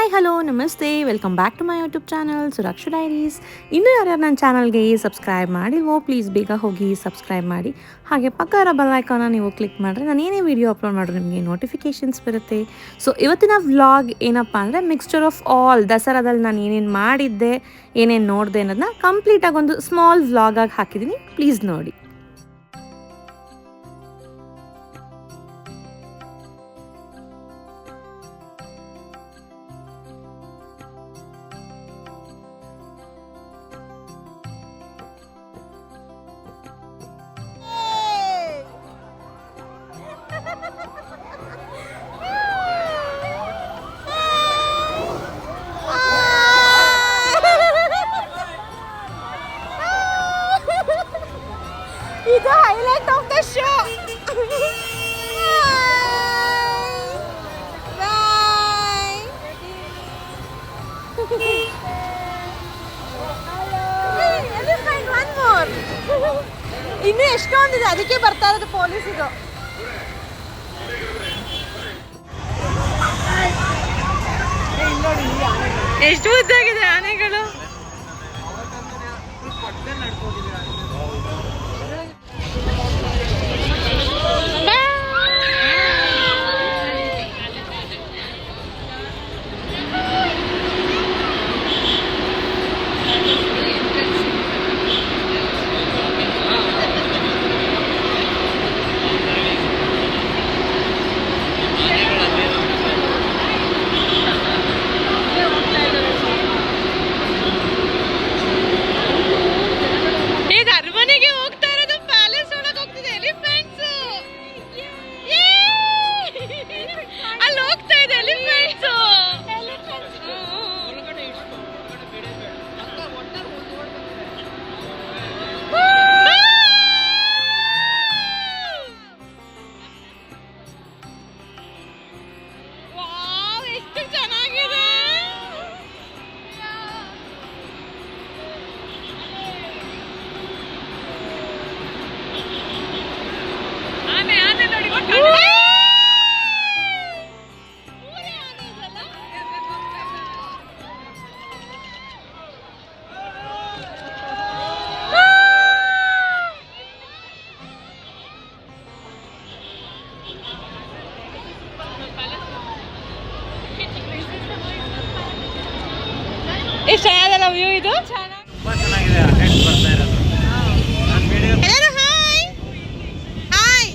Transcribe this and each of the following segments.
Hi hello ನಮಸ್ತೆ welcome back to my YouTube channel Suraksha diaries. ಇನ್ನೂ ಯಾರ್ಯಾರು ನನ್ನ ಚಾನಲ್ಗೆ ಸಬ್ಸ್ಕ್ರೈಬ್ ಮಾಡಿಲ್ವೋ ಪ್ಲೀಸ್ ಬೇಗ ಹೋಗಿ ಸಬ್ಸ್ಕ್ರೈಬ್ ಮಾಡಿ. ಹಾಗೆ ಪಕ್ಕ ಇರೋ ಬೆಲ್ ಐಕಾನ ನೀವು ಕ್ಲಿಕ್ ಮಾಡಿದ್ರೆ ನಾನು ಏನೇ ವಿಡಿಯೋ ಅಪ್ಲೋಡ್ ಮಾಡಿದ್ರೆ ನಿಮಗೆ ನೋಟಿಫಿಕೇಷನ್ಸ್ ಬರುತ್ತೆ. ಸೊ ಇವತ್ತಿನ ವ್ಲಾಗ್ ಏನಪ್ಪ ಅಂದರೆ ಮಿಕ್ಸ್ಚರ್ ಆಫ್ ಆಲ್ ದಸರಾದಲ್ಲಿ ನಾನು ಏನೇನು ಮಾಡಿದ್ದೆ ಏನೇನು ನೋಡಿದೆ ಅನ್ನೋದನ್ನ ಕಂಪ್ಲೀಟಾಗಿ ಒಂದು ಸ್ಮಾಲ್ ವ್ಲಾಗಾಗಿ ಹಾಕಿದ್ದೀನಿ. ಪ್ಲೀಸ್ ನೋಡಿ. It's the highlight of the show. Bye. Hey, elephant, one more. ಇನ್ನು ಎಷ್ಟೊಂದಿದೆ, ಅದಕ್ಕೆ ಬರ್ತಾ ಇರೋದು ಪೊಲೀಸ್ ಇದು. ಎಷ್ಟು ಉದ್ದಾಗಿದೆ ಆನೆಗಳು. ಎಷ್ಟು ಚೆನ್ನಾಗಲ್ಲ ವ್ಯೂ ಇದು. ತುಂಬಾ ಚೆನ್ನಾಗಿದೆ. ಅಟೆಂಡ್ ಬರ್ತಾ ಇರೋದು ನಾನು ವಿಡಿಯೋ. ಎಲ್ಲರೂ ಹಾಯ್ ಹಾಯ್.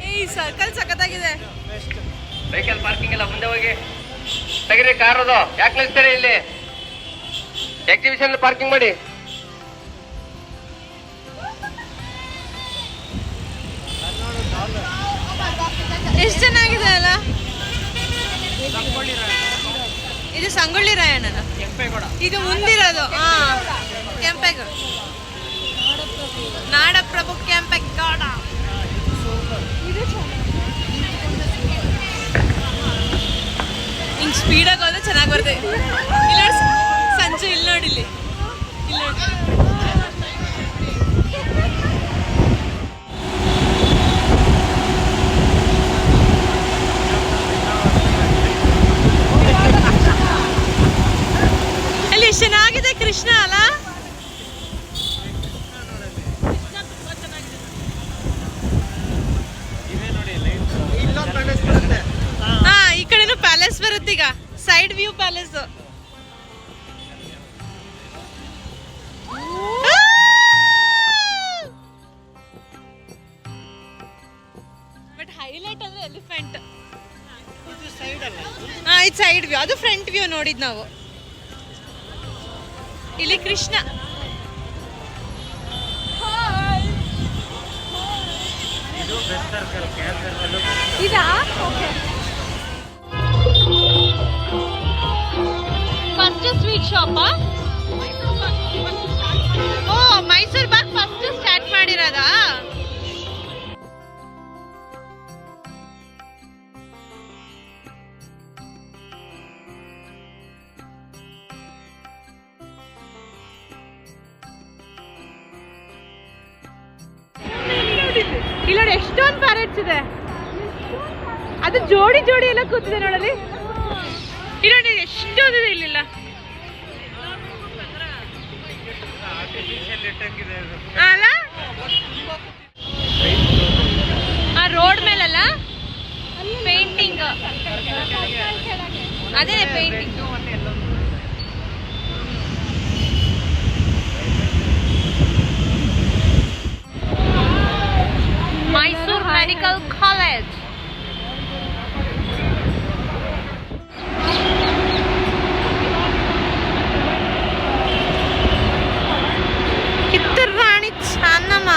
ಈ ಸರ್ಕಲ್ ಸಖತ್ತಾಗಿದೆ. ವೆಹಿಕಲ್ ಪಾರ್ಕಿಂಗ್ ಎಲ್ಲ ಮುಂದೆ ಹೋಗಿ ತೆಗಿರಿ. ಕಾರ್ ಅದು ಯಾಕೆ ನಿಲ್ಸ್ತೀರಿ ಇಲ್ಲಿ? ಎಕ್ಸಿಬಿಷನ್ ಪಾರ್ಕಿಂಗ್ ಮಾಡಿ. ಎಷ್ಟು ಚೆನ್ನಾಗಿದೆ ಅಲ್ಲ. ಇದು ಸಂಗೊಳ್ಳಿ ರಾಯಣ್ಣನ, ಕೆಂಪೇಗೌಡ. ಇದು ಮುಂದಿರೋದು ಕೆಂಪೇಗೌಡ, ನಾಡಪ್ರಭು ಕೆಂಪೇಗೌಡ. ಹಿಂಗೆ ಸ್ಪೀಡಾಗಿ ಹೋದ್ರೆ ಚೆನ್ನಾಗಿ ಬರ್ತದೆ. ಇಲ್ಲ ಸಂಜೆ ಇಲ್ಲಿ ನೋಡಿಲ್ಲಿ, ಇಲ್ಲಿ ನೋಡಿ. ಎಷ್ಟು ಚೆನ್ನಾಗಿದೆ ಕೃಷ್ಣ ಅಲ್ಲ. ಹಾ, ಈ ಕಡೆನೂ ಪ್ಯಾಲೇಸ್ ಬರುತ್ತೆ. ಈಗ side view palace. But highlight ಅಂದ್ರೆ ಎಲಿಫೆಂಟ್. ಹಾ, ಇದು ಸೈಡ್ ವ್ಯೂ, ಅದು ಫ್ರಂಟ್ ವ್ಯೂ ನೋಡಿದ್ ನಾವು. ಇಲ್ಲಿ ಕೃಷ್ಣ. ಇದಾ ಫಸ್ಟ್ ಸ್ವೀಟ್ ಶಾಪ್. ಓ, ಮೈಸೂರು ಬಾಕ್ ಫಸ್ಟ್ ಸ್ಟಾರ್ಟ್ ಮಾಡಿರೋದಾ? ಇಲ್ಲಿ ನೋಡಿ ಎಷ್ಟೊಂದು ಪ್ಯಾರೆಟ್ಸ್ ಇದೆ. ಅದು ಜೋಡಿ ಜೋಡಿ ಎಲ್ಲ ಕೂತಿದೆ ನೋಡಲಿ. ಇಲ್ಲಿ ನೋಡಿ ಎಷ್ಟೊಂದಿದೆ ಇಲ್ಲಿಲ್ಲ. ಅಲ್ಲ ಆ ರೋಡ್ ಮೇಲಲ್ಲ ಪೇಂಟಿಂಗ್, ಅದೇ painting. Mysore medical college. Kittur Rani Chennamma.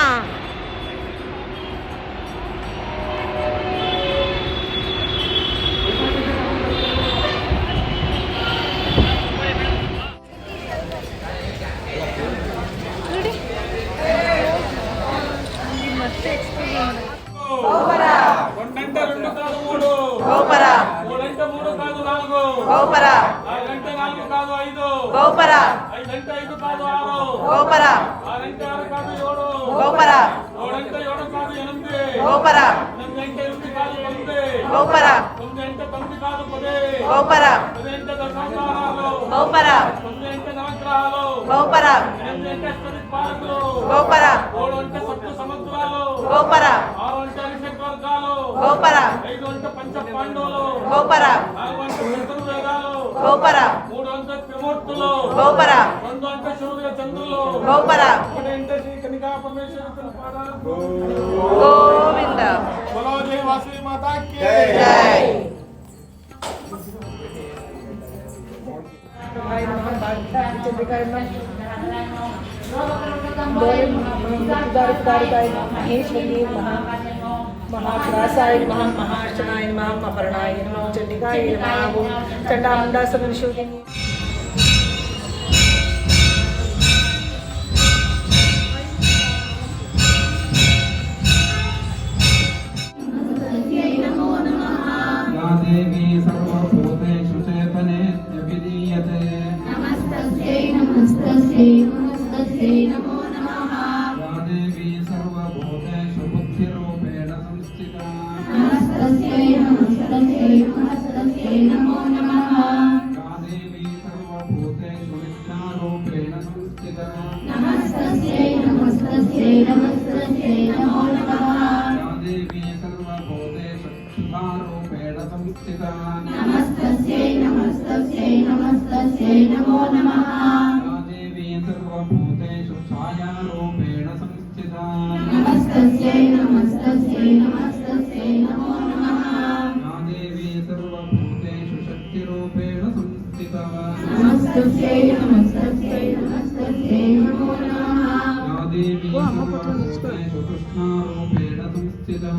గోపర గోపర గోపర గోపర గోపర గోపర గోపర గోపర గోపర గోపర గోపర గోపర గోపర గోపర గోపర గోపర గోపర గోవింద. జై. महेश्वरी महाप्रासाय नमः, महार्चनाय नमः, अपरणाय नमः, चंडिकाय नमः, चंडामुंडा समनिषूदिनी. देवी सर्वभूतेषु चेतने विधीयते. नमस्तस्यै नमस्तस्यै नमस्तस्यै नमो नमः. या देवी सर्वभूतेषु बुद्धिरूपेण संस्थिता. नमस्तस्यै नमस्तस्यै नमस्तस्यै नमो नमः. या देवी सर्वभूतेषु विद्यारूपेण संस्थिता. नमस्तस्यै नमस्तस्यै नमस्तस्यै नमो नमः. या देवी सर्वभूतेषु क्षुधारूपेण संस्थिता. नमस्तस्यै नमस्तस्यै नमस्तस्यै नमो नमः. या देवी सर्वभूतेषु छायारूपेण संस्थिता. नमस्तस्यै नमस्तस्यै नमस्तस्यै नमो नमः. या देवी सर्वभूतेषु शक्तिरूपेण संस्थिता. नमस्तस्यै नमस्तस्यै नमस्तस्यै नमो नमः. या देवी सर्वभूतेषु कृष्णारूपेण संस्थिता.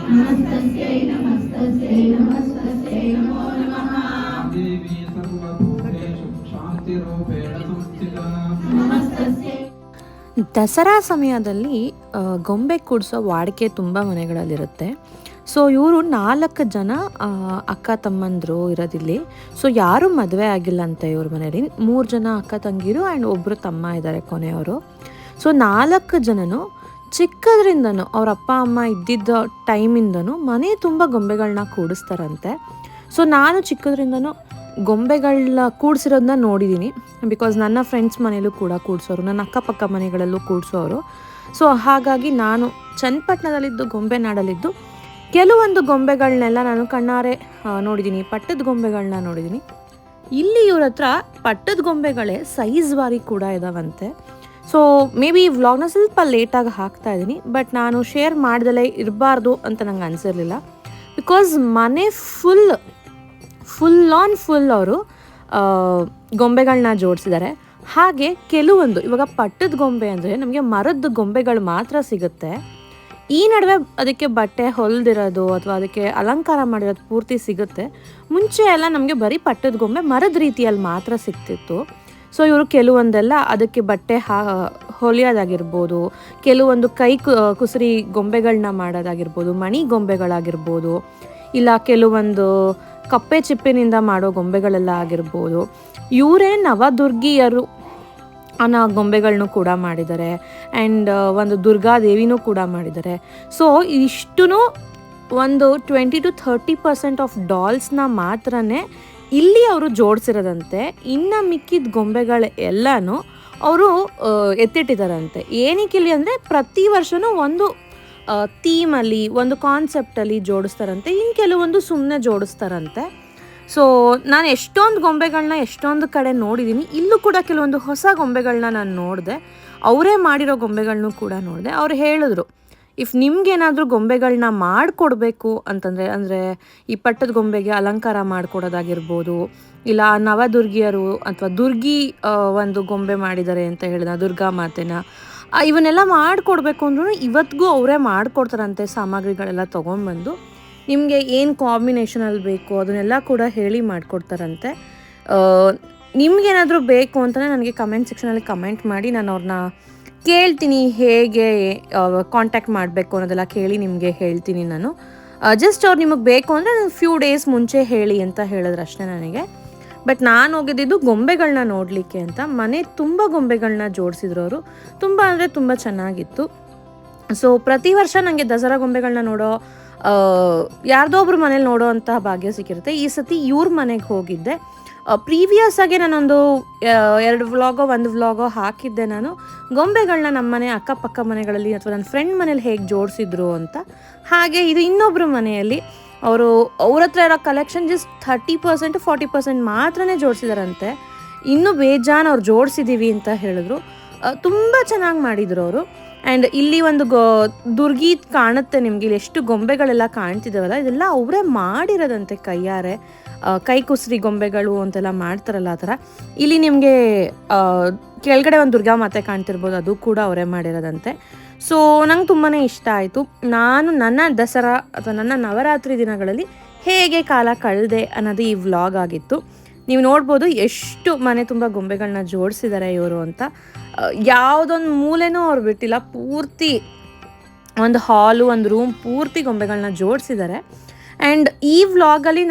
नमस्तस्यै नमस्तस्यै नमस्तस्यै नमो नमः. या देवी सर्वभूतेषु शान्तिरूपेण संस्थिता. नमस्तस्यै. ದಸರಾ ಸಮಯದಲ್ಲಿ ಗೊಂಬೆ ಕೂಡಿಸೋ ವಾಡಿಕೆ ತುಂಬ ಮನೆಗಳಲ್ಲಿರುತ್ತೆ. ಸೊ ಇವರು 4 ಜನ ಅಕ್ಕ ತಮ್ಮಂದರು ಇರೋದಿಲ್ಲಿ. ಸೊ ಯಾರೂ ಮದುವೆ ಆಗಿಲ್ಲ ಅಂತ ಇವ್ರ ಮನೇಲಿ. 3 ಜನ ಅಕ್ಕ ತಂಗಿರು ಆ್ಯಂಡ್ ಒಬ್ಬರು ತಮ್ಮ ಇದ್ದಾರೆ ಕೊನೆಯವರು. ಸೊ 4 ಜನನು ಚಿಕ್ಕದ್ರಿಂದನೂ ಅವ್ರ ಅಪ್ಪ ಅಮ್ಮ ಇದ್ದಿದ್ದ ಟೈಮಿಂದನೂ ಮನೆ ತುಂಬ ಗೊಂಬೆಗಳನ್ನ ಕೂಡಿಸ್ತಾರಂತೆ. ಸೊ ನಾನು ಚಿಕ್ಕದ್ರಿಂದನೂ ಗೊಂಬೆಗಳನ್ನ ಕೂಡಿಸಿರೋದನ್ನ ನೋಡಿದ್ದೀನಿ. ಬಿಕಾಸ್ ನನ್ನ ಫ್ರೆಂಡ್ಸ್ ಮನೇಲೂ ಕೂಡ ಕೂಡಿಸೋರು, ನನ್ನ ಅಕ್ಕಪಕ್ಕ ಮನೆಗಳಲ್ಲೂ ಕೂಡಿಸೋರು. ಸೊ ಹಾಗಾಗಿ ನಾನು ಚನ್ನಪಟ್ಟಣದಲ್ಲಿದ್ದು ಗೊಂಬೆ ನಾಡಲ್ಲಿದ್ದು ಕೆಲವೊಂದು ಗೊಂಬೆಗಳನ್ನೆಲ್ಲ ನಾನು ಕಣ್ಣಾರೆ ನೋಡಿದ್ದೀನಿ. ಪಟ್ಟದ ಗೊಂಬೆಗಳನ್ನ ನೋಡಿದ್ದೀನಿ. ಇಲ್ಲಿ ಇವ್ರ ಹತ್ರ ಪಟ್ಟದ ಗೊಂಬೆಗಳೇ ಸೈಜ್ ವಾರಿ ಕೂಡ ಇದಾವಂತೆ. ಸೊ ಮೇ ಬಿ ಈ ವ್ಲಾಗ್ನ ಸ್ವಲ್ಪ ಲೇಟಾಗಿ ಹಾಕ್ತಾ ಇದ್ದೀನಿ. ಬಟ್ ನಾನು ಶೇರ್ ಮಾಡ್ದಲೇ ಇರಬಾರ್ದು ಅಂತ ನಂಗೆ ಅನಿಸಿರಲಿಲ್ಲ. ಬಿಕಾಸ್ ಮನೆ ಫುಲ್ ಅವರು ಗೊಂಬೆಗಳನ್ನ ಜೋಡಿಸಿದ್ದಾರೆ. ಹಾಗೆ ಕೆಲವೊಂದು ಇವಾಗ ಪಟ್ಟದ ಗೊಂಬೆ ಅಂದರೆ ನಮಗೆ ಮರದ ಗೊಂಬೆಗಳು ಮಾತ್ರ ಸಿಗುತ್ತೆ. ಈ ನಡುವೆ ಅದಕ್ಕೆ ಬಟ್ಟೆ ಹೊಲಿದಿರೋದು ಅಥವಾ ಅದಕ್ಕೆ ಅಲಂಕಾರ ಮಾಡಿರೋದು ಪೂರ್ತಿ ಸಿಗುತ್ತೆ. ಮುಂಚೆ ಎಲ್ಲ ನಮಗೆ ಬರೀ ಪಟ್ಟದ ಗೊಂಬೆ ಮರದ ರೀತಿಯಲ್ಲಿ ಮಾತ್ರ ಸಿಗ್ತಿತ್ತು. ಸೊ ಇವರು ಕೆಲವೊಂದೆಲ್ಲ ಅದಕ್ಕೆ ಬಟ್ಟೆ ಹೊಲಿಯೋದಾಗಿರ್ಬೋದು, ಕೆಲವೊಂದು ಕೈ ಕುಸರಿ ಗೊಂಬೆಗಳನ್ನ ಮಾಡೋದಾಗಿರ್ಬೋದು, ಮಣಿ ಗೊಂಬೆಗಳಾಗಿರ್ಬೋದು, ಇಲ್ಲ ಕೆಲವೊಂದು ಕಪ್ಪೆ ಚಿಪ್ಪಿನಿಂದ ಮಾಡೋ ಗೊಂಬೆಗಳೆಲ್ಲ ಆಗಿರ್ಬೋದು. ಇವರೇ ನವದುರ್ಗಿಯರು ಅನ್ನೋ ಗೊಂಬೆಗಳನ್ನೂ ಕೂಡ ಮಾಡಿದ್ದಾರೆ. ಆ್ಯಂಡ್ ಒಂದು ದುರ್ಗಾದೇವಿನೂ ಕೂಡ ಮಾಡಿದ್ದಾರೆ. ಸೊ ಇಷ್ಟೂ ಒಂದು 20-30% ಆಫ್ ಡಾಲ್ಸ್ನ ಮಾತ್ರನೇ ಇಲ್ಲಿ ಅವರು ಜೋಡಿಸಿರೋದಂತೆ. ಇನ್ನು ಮಿಕ್ಕಿದ ಗೊಂಬೆಗಳು ಎಲ್ಲನೂ ಅವರು ಎತ್ತಿಟ್ಟಿದ್ದಾರಂತೆ. ಏನಕ್ಕೆ ಇಲ್ಲಿ ಅಂದರೆ ಪ್ರತಿ ವರ್ಷವೂ ಒಂದು ಥೀಮಲ್ಲಿ, ಒಂದು ಕಾನ್ಸೆಪ್ಟಲ್ಲಿ ಜೋಡಿಸ್ತಾರಂತೆ. ಇನ್ನು ಕೆಲವೊಂದು ಸುಮ್ಮನೆ ಜೋಡಿಸ್ತಾರಂತೆ. ಸೊ ನಾನು ಎಷ್ಟೊಂದು ಗೊಂಬೆಗಳನ್ನ ಎಷ್ಟೊಂದು ಕಡೆ ನೋಡಿದ್ದೀನಿ. ಇಲ್ಲೂ ಕೂಡ ಕೆಲವೊಂದು ಹೊಸ ಗೊಂಬೆಗಳನ್ನ ನಾನು ನೋಡಿದೆ. ಅವರೇ ಮಾಡಿರೋ ಗೊಂಬೆಗಳನ್ನೂ ಕೂಡ ನೋಡಿದೆ. ಅವ್ರು ಹೇಳಿದ್ರು, ಇಫ್ ನಿಮ್ಗೇನಾದರೂ ಗೊಂಬೆಗಳನ್ನ ಮಾಡಿಕೊಡ್ಬೇಕು ಅಂತಂದರೆ, ಅಂದರೆ ಈ ಪಟ್ಟದ ಗೊಂಬೆಗೆ ಅಲಂಕಾರ ಮಾಡಿಕೊಡೋದಾಗಿರ್ಬೋದು, ಇಲ್ಲ ನವದುರ್ಗಿಯರು ಅಥವಾ ದುರ್ಗಿ ಒಂದು ಗೊಂಬೆ ಮಾಡಿದ್ದಾರೆ ಅಂತ ಹೇಳಿದ ದುರ್ಗಾ ಮಾತೆನ, ಇವನ್ನೆಲ್ಲ ಮಾಡಿಕೊಡ್ಬೇಕು ಅಂದ್ರೂ ಇವತ್ತಿಗೂ ಅವರೇ ಮಾಡಿಕೊಡ್ತಾರಂತೆ. ಸಾಮಗ್ರಿಗಳೆಲ್ಲ ತೊಗೊಂಡ್ಬಂದು ನಿಮಗೆ ಏನು ಕಾಂಬಿನೇಷನಲ್ಲಿ ಬೇಕು ಅದನ್ನೆಲ್ಲ ಕೂಡ ಹೇಳಿ ಮಾಡಿಕೊಡ್ತಾರಂತೆ. ನಿಮಗೇನಾದರೂ ಬೇಕು ಅಂತಲೇ ನನಗೆ ಕಮೆಂಟ್ ಸೆಕ್ಷನಲ್ಲಿ ಕಮೆಂಟ್ ಮಾಡಿ, ನಾನು ಅವ್ರನ್ನ ಕೇಳ್ತೀನಿ ಹೇಗೆ ಕಾಂಟ್ಯಾಕ್ಟ್ ಮಾಡಬೇಕು ಅನ್ನೋದೆಲ್ಲ ಕೇಳಿ ನಿಮಗೆ ಹೇಳ್ತೀನಿ. ನಾನು ಜಸ್ಟ್ ಅವ್ರು ನಿಮಗೆ ಬೇಕು ಅಂದರೆ ಫ್ಯೂ ಡೇಸ್ ಮುಂಚೆ ಹೇಳಿ ಅಂತ ಹೇಳಿದ್ರು ಅಷ್ಟೇ ನನಗೆ. ಬಟ್ ನಾನು ಹೋಗಿದ್ದು ಗೊಂಬೆಗಳನ್ನ ನೋಡಲಿಕ್ಕೆ ಅಂತ. ಮನೆ ತುಂಬ ಗೊಂಬೆಗಳನ್ನ ಜೋಡಿಸಿದ್ರು ಅವರು. ತುಂಬ ಅಂದರೆ ತುಂಬ ಚೆನ್ನಾಗಿತ್ತು. ಸೊ ಪ್ರತಿ ವರ್ಷ ನನಗೆ ದಸರಾ ಗೊಂಬೆಗಳನ್ನ ನೋಡೋ ಯಾರ್ದೋ ಒಬ್ರು ಮನೇಲಿ ನೋಡೋ ಅಂತಹ ಭಾಗ್ಯ ಸಿಕ್ಕಿರುತ್ತೆ. ಈ ಸತಿ ಇವ್ರ ಮನೆಗೆ ಹೋಗಿದ್ದೆ. ಪ್ರೀವಿಯಸ್ ಆಗಿ ನಾನೊಂದು 2 ವ್ಲಾಗೋ 1 ವ್ಲಾಗೋ ಹಾಕಿದ್ದೆ ನಾನು, ಗೊಂಬೆಗಳನ್ನ ನಮ್ಮ ಮನೆ ಅಕ್ಕಪಕ್ಕ ಮನೆಗಳಲ್ಲಿ ಅಥವಾ ನನ್ನ ಫ್ರೆಂಡ್ ಮನೇಲಿ ಹೇಗೆ ಜೋಡಿಸಿದ್ರು ಅಂತ. ಹಾಗೆ ಇದು ಇನ್ನೊಬ್ಬರು ಮನೆಯಲ್ಲಿ ಅವ್ರ ಹತ್ರ ಇರೋ ಕಲೆಕ್ಷನ್ ಜಸ್ಟ್ 30%-40% ಮಾತ್ರನೇ ಜೋಡಿಸಿದಾರಂತೆ. ಇನ್ನೂ ಬೇಜಾನ್ ಅವ್ರು ಜೋಡಿಸಿದ್ದೀವಿ ಅಂತ ಹೇಳಿದ್ರು. ತುಂಬ ಚೆನ್ನಾಗಿ ಮಾಡಿದರು ಅವರು. ಆ್ಯಂಡ್ ಇಲ್ಲಿ ಒಂದು ದುರ್ಗಿ ಕಾಣುತ್ತೆ ನಿಮಗೆ, ಇಲ್ಲಿ ಎಷ್ಟು ಗೊಂಬೆಗಳೆಲ್ಲ ಕಾಣ್ತಿದ್ದಾವಲ್ಲ, ಇದೆಲ್ಲ ಅವರೇ ಮಾಡಿರೋದಂತೆ ಕೈಯಾರೆ. ಕೈ ಕುಸ್ರಿ ಗೊಂಬೆಗಳು ಅಂತೆಲ್ಲ ಮಾಡ್ತಾರಲ್ಲ ಆ ಥರ. ಇಲ್ಲಿ ನಿಮಗೆ ಕೆಳಗಡೆ ಒಂದು ದುರ್ಗಾ ಮಾತೆ ಕಾಣ್ತಿರ್ಬೋದು, ಅದು ಕೂಡ ಅವರೇ ಮಾಡಿರೋದಂತೆ. ಸೊ ನಂಗೆ ತುಂಬಾ ಇಷ್ಟ ಆಯಿತು. ನಾನು ನನ್ನ ದಸರಾ ಅಥವಾ ನನ್ನ ನವರಾತ್ರಿ ದಿನಗಳಲ್ಲಿ ಹೇಗೆ ಕಾಲ ಕಳೆದೆ ಅನ್ನೋದು ಈ ವ್ಲಾಗ್ ಆಗಿತ್ತು. ನೀವು ನೋಡ್ಬೋದು ಎಷ್ಟು ಮನೆ ತುಂಬ ಗೊಂಬೆಗಳನ್ನ ಜೋಡಿಸಿದ್ದಾರೆ ಇವರು ಅಂತ. ಯಾವುದೊಂದು ಮೂಲೆನೂ ಅವ್ರು ಬಿಟ್ಟಿಲ್ಲ. ಪೂರ್ತಿ ಒಂದು ಹಾಲು, ಒಂದು ರೂಮ್ ಪೂರ್ತಿ ಗೊಂಬೆಗಳನ್ನ ಜೋಡಿಸಿದ್ದಾರೆ. ಆ್ಯಂಡ್ ಈ ವ್ಲಾಗಲ್ಲಿ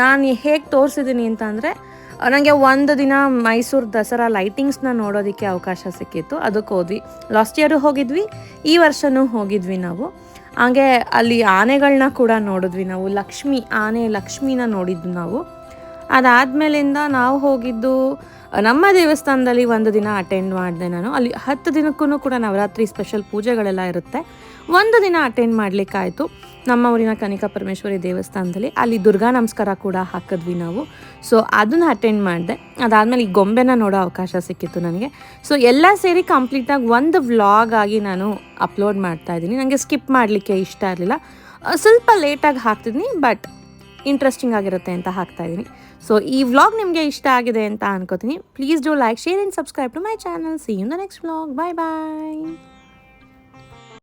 ನಾನು ಹೇಗೆ ತೋರಿಸಿದ್ದೀನಿ ಅಂತ ಅಂದರೆ, ನನಗೆ ಒಂದು ದಿನ ಮೈಸೂರು ದಸರಾ ಲೈಟಿಂಗ್ಸ್ನ ನೋಡೋದಕ್ಕೆ ಅವಕಾಶ ಸಿಕ್ಕಿತ್ತು. ಅದಕ್ಕೆ ಹೋದ್ವಿ. ಲಾಸ್ಟ್ ಇಯರು ಹೋಗಿದ್ವಿ, ಈ ವರ್ಷವೂ ಹೋಗಿದ್ವಿ ನಾವು. ಹಾಗೆ ಅಲ್ಲಿ ಆನೆಗಳನ್ನ ಕೂಡ ನೋಡಿದ್ವಿ ನಾವು. ಲಕ್ಷ್ಮಿನ ನೋಡಿದ್ವಿ ನಾವು. ಅದಾದಮೇಲಿಂದ ನಾವು ಹೋಗಿದ್ದು ನಮ್ಮ ದೇವಸ್ಥಾನದಲ್ಲಿ ಒಂದು ದಿನ ಅಟೆಂಡ್ ಮಾಡಿದೆ ನಾನು. ಅಲ್ಲಿ 10 ದಿನಕ್ಕೂ ಕೂಡ ನವರಾತ್ರಿ ಸ್ಪೆಷಲ್ ಪೂಜೆಗಳೆಲ್ಲ ಇರುತ್ತೆ. ಒಂದು ದಿನ ಅಟೆಂಡ್ ಮಾಡಲಿಕ್ಕಾಯಿತು ನಮ್ಮ ಊರಿನ ಕನಿಕಾ ಪರಮೇಶ್ವರಿ ದೇವಸ್ಥಾನದಲ್ಲಿ. ಅಲ್ಲಿ ದುರ್ಗಾ ನಮಸ್ಕಾರ ಕೂಡ ಹಾಕಿದ್ವಿ ನಾವು. ಸೊ ಅದನ್ನು ಅಟೆಂಡ್ ಮಾಡಿದೆ. ಅದಾದಮೇಲೆ ಈ ಗೊಂಬೆನ ನೋಡೋ ಅವಕಾಶ ಸಿಕ್ಕಿತ್ತು ನನಗೆ. ಸೊ ಎಲ್ಲ ಸೇರಿ ಕಂಪ್ಲೀಟಾಗಿ ಒಂದು ವ್ಲಾಗ್ ಆಗಿ ನಾನು ಅಪ್ಲೋಡ್ ಮಾಡ್ತಾಯಿದ್ದೀನಿ. ನನಗೆ ಸ್ಕಿಪ್ ಮಾಡಲಿಕ್ಕೆ ಇಷ್ಟ ಇರಲಿಲ್ಲ. ಸ್ವಲ್ಪ ಲೇಟಾಗಿ ಹಾಕ್ತಿದ್ದೀನಿ, ಬಟ್ ಇಂಟ್ರೆಸ್ಟಿಂಗ್ ಆಗಿರುತ್ತೆ ಅಂತ ಹಾಕ್ತಾಯಿದ್ದೀನಿ. ಸೊ ಈ ವ್ಲಾಗ್ ನಿಮಗೆ ಇಷ್ಟ ಆಗಿದೆ ಅಂತ ಅನ್ಕೋತೀನಿ. Please do like, share and subscribe to my channel. See you in the next vlog. Bye bye.